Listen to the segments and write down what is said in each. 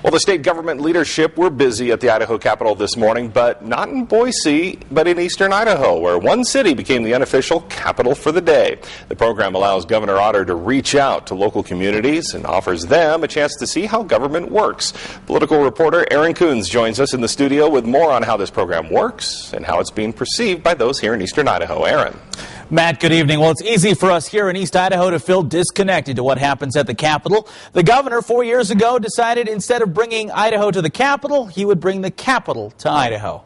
Well, the state government leadership were busy at the Idaho Capitol this morning, but not in Boise, but in eastern Idaho, where one city became the unofficial capital for the day. The program allows Governor Otter to reach out to local communities and offers them a chance to see how government works. Political reporter Aaron Coons joins us in the studio with more on how this program works and how it's being perceived by those here in eastern Idaho. Aaron. Matt, good evening. Well, it's easy for us here in East Idaho to feel disconnected to what happens at the Capitol. The governor 4 years ago decided instead of bringing Idaho to the Capitol, he would bring the Capitol to Idaho.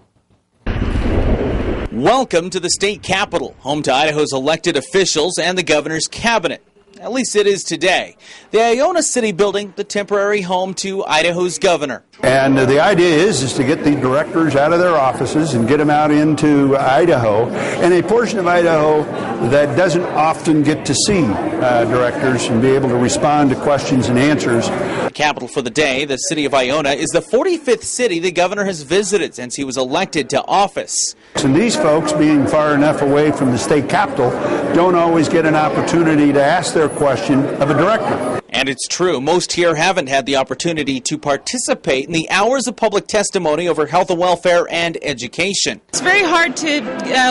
Welcome to the state Capitol, home to Idaho's elected officials and the governor's cabinet. At least it is today. The Iona City building, the temporary home to Idaho's governor. And the idea is to get the directors out of their offices and get them out into Idaho, and a portion of Idaho that doesn't often get to see directors and be able to respond to questions and answers. The capital for the day, the city of Iona, is the 45th city the governor has visited since he was elected to office. And these folks, being far enough away from the state capitol, don't always get an opportunity to ask their question of a director. And it's true, most here haven't had the opportunity to participate in the hours of public testimony over health and welfare and education. It's very hard to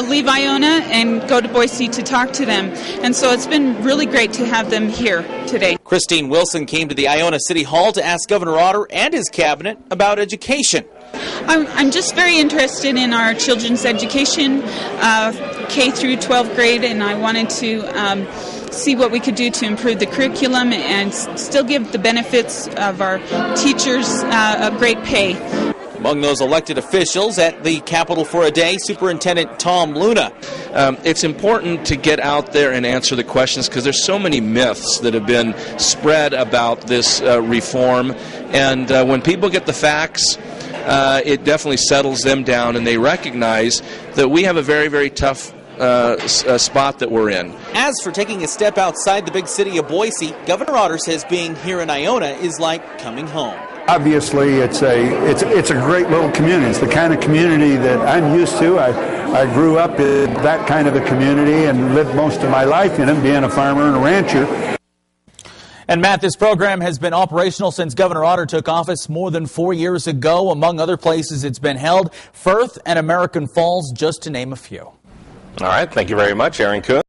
leave Iona and go to Boise to talk to them, and so it's been really great to have them here today. Christine Wilson came to the Iona City Hall to ask Governor Otter and his cabinet about education. I'm just very interested in our children's education, K through 12th grade, and I wanted to see what we could do to improve the curriculum and still give the benefits of our teachers a great pay. Among those elected officials at the Capitol for a day, Superintendent Tom Luna. It's important to get out there and answer the questions because there's so many myths that have been spread about this reform, and when people get the facts, it definitely settles them down, and they recognize that we have a very, very tough spot that we're in. As for taking a step outside the big city of Boise, Governor Otter says being here in Iona is like coming home. Obviously, it's a great little community. It's the kind of community that I'm used to. I grew up in that kind of a community and lived most of my life in it, being a farmer and a rancher. And Matt, this program has been operational since Governor Otter took office more than 4 years ago. Among other places it's been held, Firth and American Falls, just to name a few. All right, thank you very much, Aaron Coons.